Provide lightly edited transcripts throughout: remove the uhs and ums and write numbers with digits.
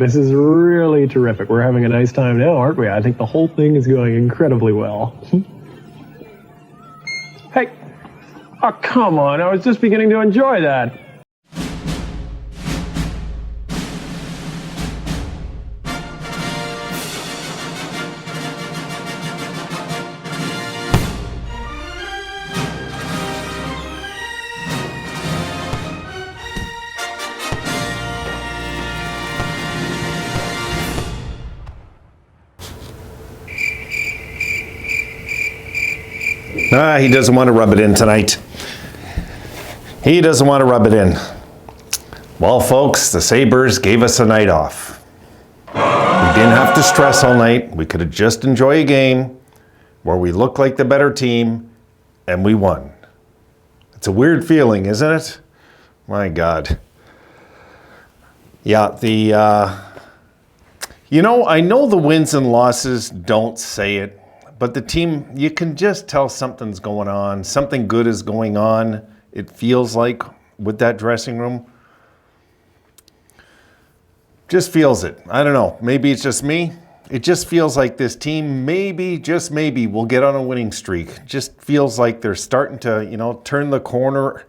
This is really terrific. We're having a nice time now, aren't we? I think the whole thing is going incredibly well. Hey! Oh, come on. I was just beginning to enjoy that. He doesn't want to rub it in tonight. He doesn't want to rub it in. Well, folks, the Sabres gave us a night off. We didn't have to stress all night. We could have just enjoyed a game where we looked like the better team and we won. It's a weird feeling, isn't it? My God. Yeah, I know the wins and losses don't say it, but the team, you can just tell something's going on. Something good is going on, it feels like, with that dressing room. Just feels it. I don't know. Maybe it's just me. It just feels like this team maybe, just maybe, will get on a winning streak. Just feels like they're starting to, turn the corner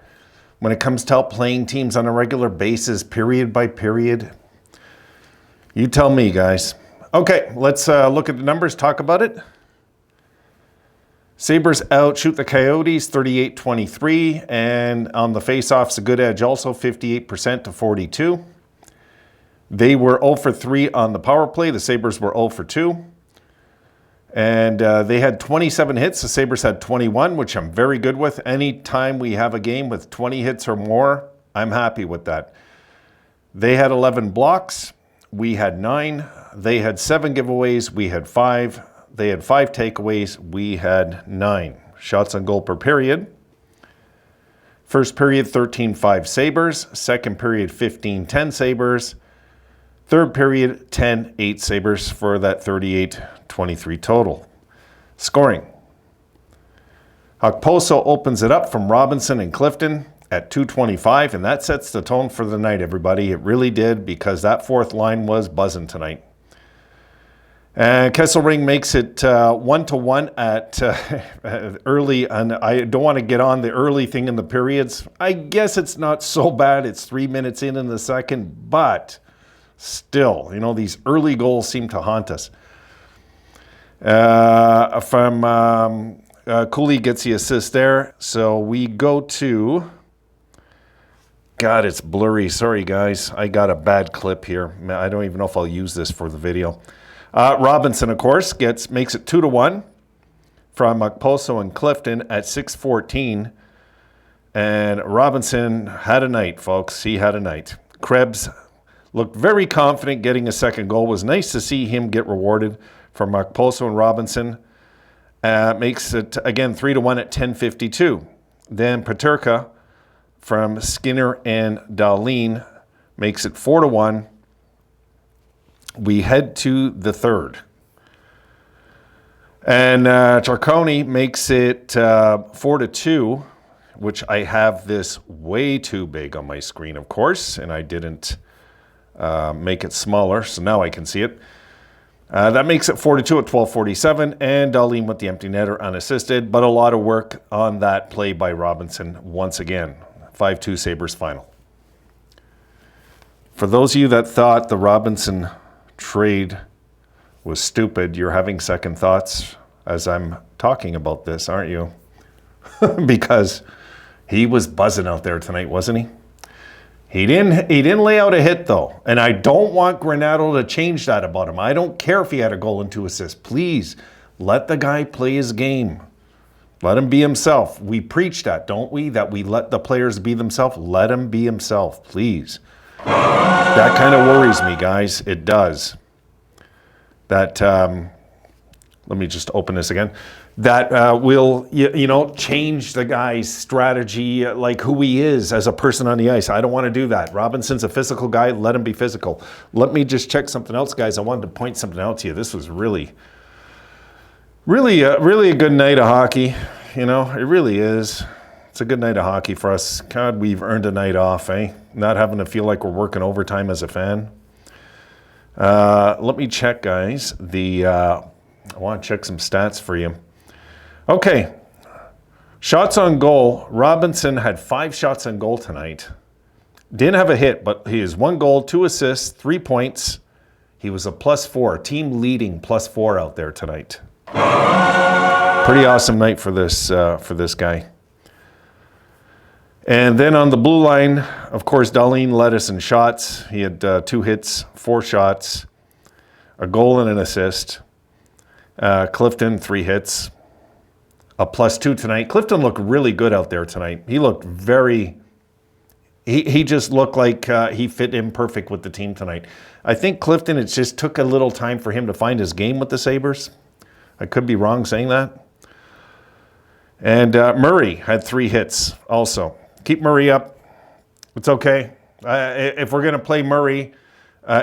when it comes to outplaying teams on a regular basis, period by period. You tell me, guys. Okay, let's look at the numbers, talk about it. Sabres outshoot the Coyotes 38-23, and on the face-offs, a good edge also, 58% to 42. They were 0 for 3 on the power play. The Sabres were 0 for 2. And they had 27 hits. The Sabres had 21, which I'm very good with. Anytime we have a game with 20 hits or more, I'm happy with that. They had 11 blocks. We had 9. They had 7 giveaways. We had 5. They had 5 takeaways. We had 9. Shots on goal per period. First period, 13-5 Sabres. Second period, 15-10 Sabres. Third period, 10-8 Sabres for that 38-23 total. Scoring. Okposo opens it up from Robinson and Clifton at 2:25, and that sets the tone for the night, everybody. It really did, because that fourth line was buzzing tonight. And Kesselring makes it 1-1 at early, and I don't want to get on the early thing in the periods. I guess it's not so bad. It's 3 minutes in the second, but still, these early goals seem to haunt us. Cooley gets the assist there. So we go to, God, it's blurry. Sorry, guys. I got a bad clip here. I don't even know if I'll use this for the video. Robinson, of course, makes it 2-1 from Okposo and Clifton at 6:14. And Robinson had a night, folks. He had a night. Krebs looked very confident getting a second goal. It was nice to see him get rewarded from Okposo and Robinson. Makes it, again, 3-1 at 10:52. Then Peterka from Skinner and Dahlin makes it 4-1. We head to the third. And Charconi makes it 4-2, which I have this way too big on my screen, of course, and I didn't make it smaller, so now I can see it. That makes it 4-2 at 12:47, and Dahlin with the empty netter unassisted, but a lot of work on that play by Robinson once again. 5-2 Sabres final. For those of you that thought the Robinson trade was stupid, you're having second thoughts as I'm talking about this, aren't you? Because he was buzzing out there tonight, wasn't he? He didn't lay out a hit, though. And I don't want Granato to change that about him. I don't care if he had a goal and 2 assists. Please, let the guy play his game. Let him be himself. We preach that, don't we? That we let the players be themselves. Let him be himself, please. That kind of worries me, guys. It does. That, let me just open this again. That will, change the guy's strategy, like who he is as a person on the ice. I don't want to do that. Robinson's a physical guy. Let him be physical. Let me just check something else, guys. I wanted to point something out to you. This was really a good night of hockey. It really is. It's a good night of hockey for us. God, we've earned a night off, eh? Not having to feel like we're working overtime as a fan. Let me check, guys. I want to check some stats for you. Okay. Shots on goal. Robinson had 5 shots on goal tonight. Didn't have a hit, but he has 1 goal, 2 assists, 3 points. He was a +4, team leading +4 out there tonight. Pretty awesome night for this guy. And then on the blue line, of course, Dahlin led us in shots. He had 2 hits, 4 shots, a goal and an assist. Clifton, 3 hits, a +2 tonight. Clifton looked really good out there tonight. He looked he just looked like he fit in perfect with the team tonight. I think Clifton, it just took a little time for him to find his game with the Sabres. I could be wrong saying that. And Murray had 3 hits also. Keep Murray up. It's okay. If we're going to play Murray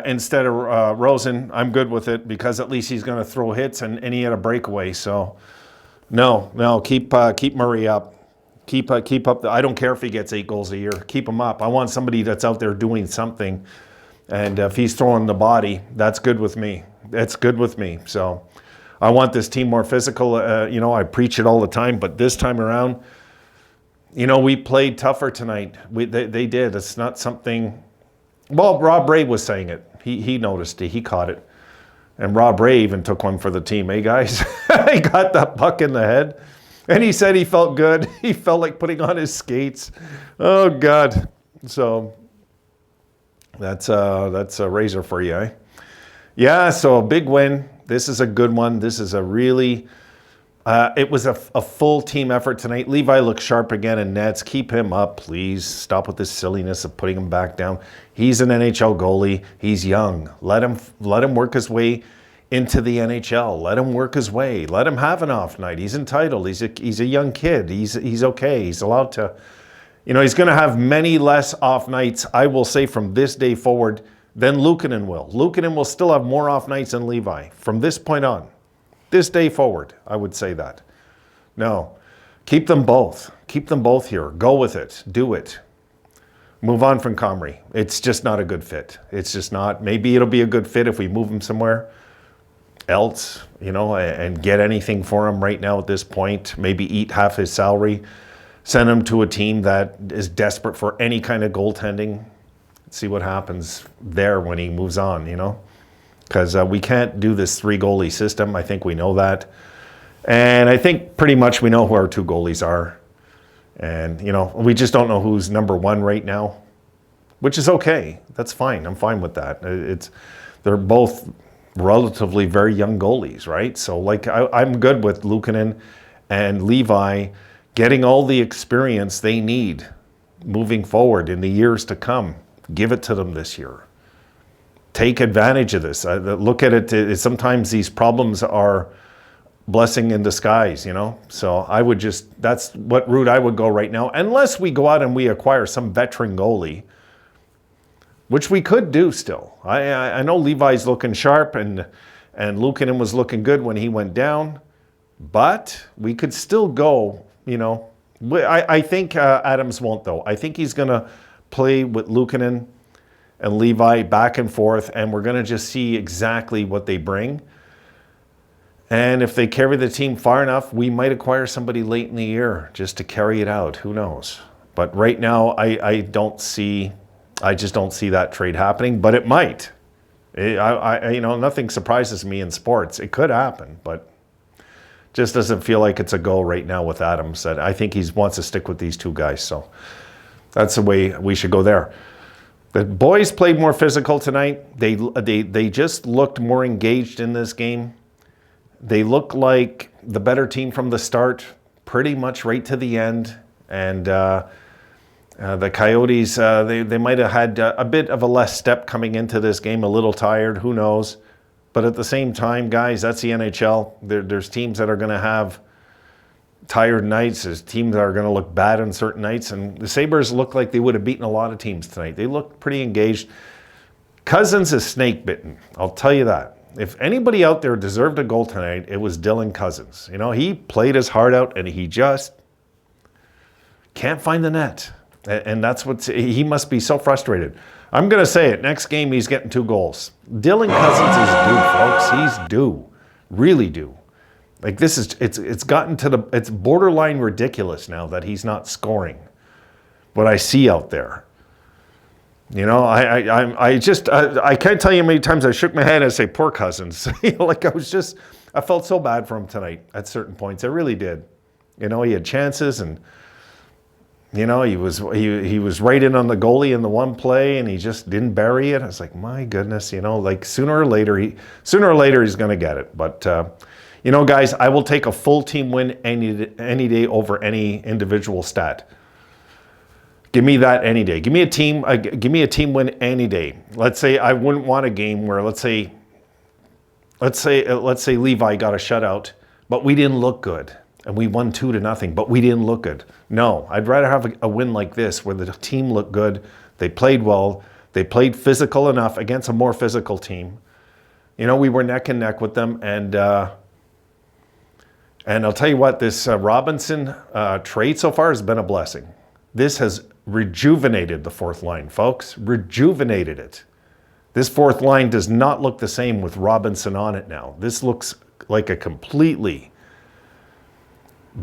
instead of Rosen, I'm good with it because at least he's going to throw hits and he had a breakaway. So, no, keep Murray up. Keep up. I don't care if he gets 8 goals a year. Keep him up. I want somebody that's out there doing something. And if he's throwing the body, that's good with me. That's good with me. So I want this team more physical. I preach it all the time, but this time around, we played tougher tonight. They did. It's not something. Well, Rob Ray was saying it. He noticed it. He caught it. And Rob Ray even took one for the team. Hey, guys, he got that puck in the head. And he said he felt good. He felt like putting on his skates. Oh, God. So that's a razor for you, eh? Yeah, so a big win. This is a good one. This is a really, it was a full team effort tonight. Levi looked sharp again in nets. Keep him up, please. Stop with this silliness of putting him back down. He's an NHL goalie. He's young. Let him work his way into the NHL. Let him work his way. Let him have an off night. He's entitled. He's a young kid. He's okay. He's allowed to, he's going to have many less off nights, I will say, from this day forward than Luukkonen will. Luukkonen will still have more off nights than Levi from this point on. This day forward, I would say that. No, keep them both. Keep them both here. Go with it. Do it. Move on from Comrie. It's just not a good fit. It's just not. Maybe it'll be a good fit if we move him somewhere else, and get anything for him right now at this point. Maybe eat half his salary. Send him to a team that is desperate for any kind of goaltending. See what happens there when he moves on, because we can't do this 3 goalie system. I think we know that. And I think pretty much we know who our 2 goalies are. And, we just don't know who's number 1 right now, which is okay. That's fine. I'm fine with that. They're both relatively very young goalies, right? So, I'm good with Luukkonen and Levi getting all the experience they need moving forward in the years to come. Give it to them this year. Take advantage of this. Look at it. Sometimes these problems are blessing in disguise, So I would that's what route I would go right now. Unless we go out and we acquire some veteran goalie, which we could do still. I know Levi's looking sharp and Luukkonen was looking good when he went down. But we could still go, I think Adams won't, though. I think he's going to play with Luukkonen and Levi back and forth, and we're going to just see exactly what they bring. And if they carry the team far enough, we might acquire somebody late in the year just to carry it out. Who knows? But right now, I just don't see that trade happening, but it might. Nothing surprises me in sports. It could happen, but just doesn't feel like it's a go right now with Adams. That I think he wants to stick with these 2 guys. So that's the way we should go there. The boys played more physical tonight. They just looked more engaged in this game. They looked like the better team from the start, pretty much right to the end. And the Coyotes, they might have had a bit of a less step coming into this game, a little tired, who knows. But at the same time, guys, that's the NHL. There's teams that are going to have tired nights. There's teams that are going to look bad on certain nights. And the Sabres looked like they would have beaten a lot of teams tonight. They looked pretty engaged. Cousins is snake bitten. I'll tell you that. If anybody out there deserved a goal tonight, it was Dylan Cousins. He played his heart out and he just can't find the net. And that's he must be so frustrated. I'm going to say it. Next game, he's getting 2 goals. Dylan Cousins is due, folks. He's due. Really due. Like this is, it's gotten to it's borderline ridiculous now that he's not scoring what I see out there. You know, I can't tell you how many times I shook my head and say, poor Cousins. Like I felt so bad for him tonight at certain points. I really did. You know, he had chances and, you know, he was right in on the goalie in the one play and he just didn't bury it. I was like, my goodness, you know, like sooner or later he's going to get it. But, you know, guys, I will take a full team win any day over any individual stat. Give me that any day. Give me a team win any day. Let's say I wouldn't want a game where let's say Levi got a shutout, but we didn't look good. And we won 2-0, but we didn't look good. No, I'd rather have a win like this where the team looked good, they played well, they played physical enough against a more physical team. You know, we were neck and neck with them, and I'll tell you what, this Robinson trade so far has been a blessing. This has rejuvenated the fourth line, folks. Rejuvenated it. This fourth line does not look the same with Robinson on it now. This looks like a completely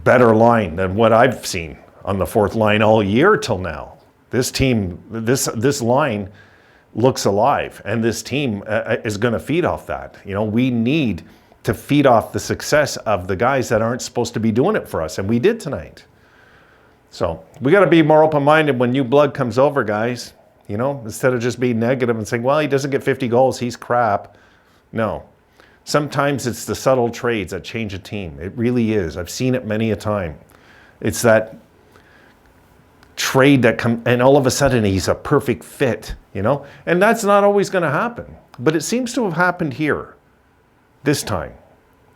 better line than what I've seen on the fourth line all year till now. This team, this line looks alive, and this team is going to feed off that. You know, we need to feed off the success of the guys that aren't supposed to be doing it for us, and we did tonight. So we got to be more open-minded when new blood comes over, guys. You know, instead of just being negative and saying, well, he doesn't get 50 goals, he's crap. No. Sometimes it's the subtle trades that change a team. It really is. I've seen it many a time. It's that trade that comes, and all of a sudden he's a perfect fit, you know? And that's not always going to happen. But it seems to have happened here this time.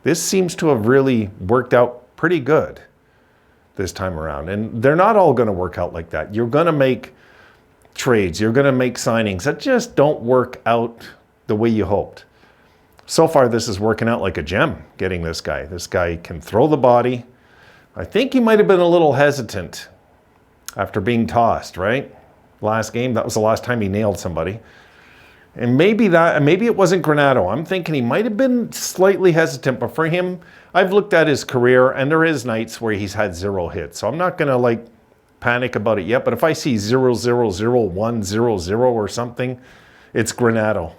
This seems to have really worked out pretty good this time around. And they're not all going to work out like that. You're going to make trades. You're going to make signings that just don't work out the way you hoped. So far, this is working out like a gem, getting this guy. This guy can throw the body. I think he might have been a little hesitant after being tossed, right? Last game, that was the last time he nailed somebody. And maybe it wasn't Granato. I'm thinking he might have been slightly hesitant, but for him, I've looked at his career, and there is nights where he's had 0 hits. So I'm not going to, like, panic about it yet, but if I see 0, 0, 0, 1, 0, 0 or something, it's Granato.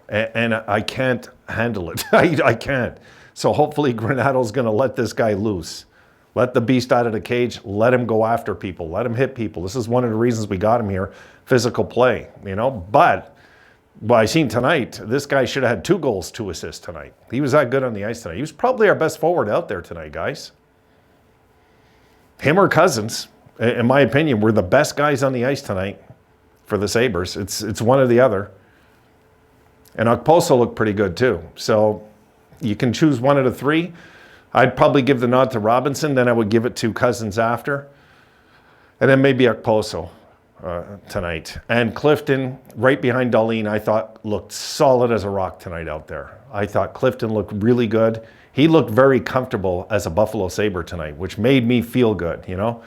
And I can't handle it. I can't. So hopefully Granato's going to let this guy loose. Let the beast out of the cage. Let him go after people. Let him hit people. This is one of the reasons we got him here. Physical play, you know. But what I seen tonight, this guy should have had 2 goals, 2 assists tonight. He was that good on the ice tonight. He was probably our best forward out there tonight, guys. Him or Cousins, in my opinion, were the best guys on the ice tonight for the Sabres. It's one or the other. And Okposo looked pretty good too. So you can choose one of the 3. I'd probably give the nod to Robinson, then I would give it to Cousins after. And then maybe Okposo tonight. And Clifton, right behind Darlene, I thought looked solid as a rock tonight out there. I thought Clifton looked really good. He looked very comfortable as a Buffalo Sabre tonight, which made me feel good, you know.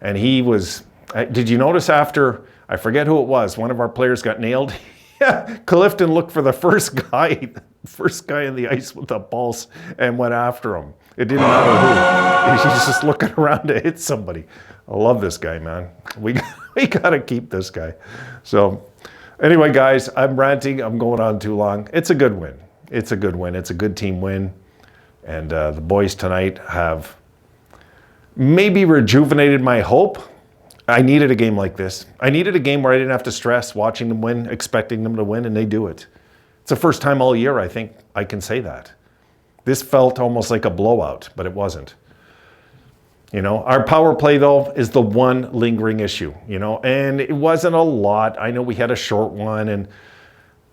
And he was, did you notice after, I forget who it was, one of our players got nailed? Yeah, Clifton looked for the first guy in the ice with the pulse and went after him. It didn't matter who. He's just looking around to hit somebody. I love this guy, man. We got to keep this guy. So anyway, guys, I'm ranting. I'm going on too long. It's a good win. It's a good win. It's a good team win. And the boys tonight have maybe rejuvenated my hope. I needed a game like this. I needed a game where I didn't have to stress watching them win, expecting them to win, and they do it. It's the first time all year I think I can say that. This felt almost like a blowout, but it wasn't. You know, our power play, though, is the one lingering issue, you know, and it wasn't a lot. I know we had a short one,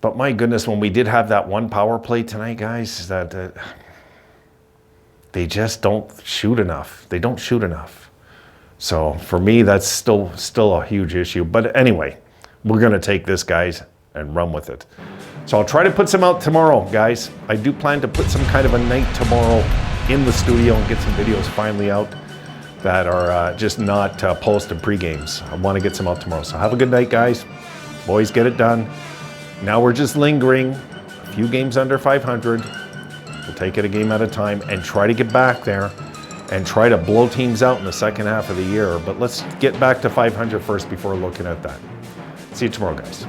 but my goodness, when we did have that one power play tonight, guys, that they just don't shoot enough. They don't shoot enough. So for me, that's still a huge issue. But anyway, we're going to take this, guys, and run with it. So I'll try to put some out tomorrow, guys. I do plan to put some kind of a night tomorrow in the studio and get some videos finally out. that are just not posted pre-games. I want to get some out tomorrow. So have a good night, guys. Boys, get it done. Now we're just lingering. A few games under 500. We'll take it a game at a time and try to get back there and try to blow teams out in the second half of the year. But let's get back to 500 first before looking at that. See you tomorrow, guys.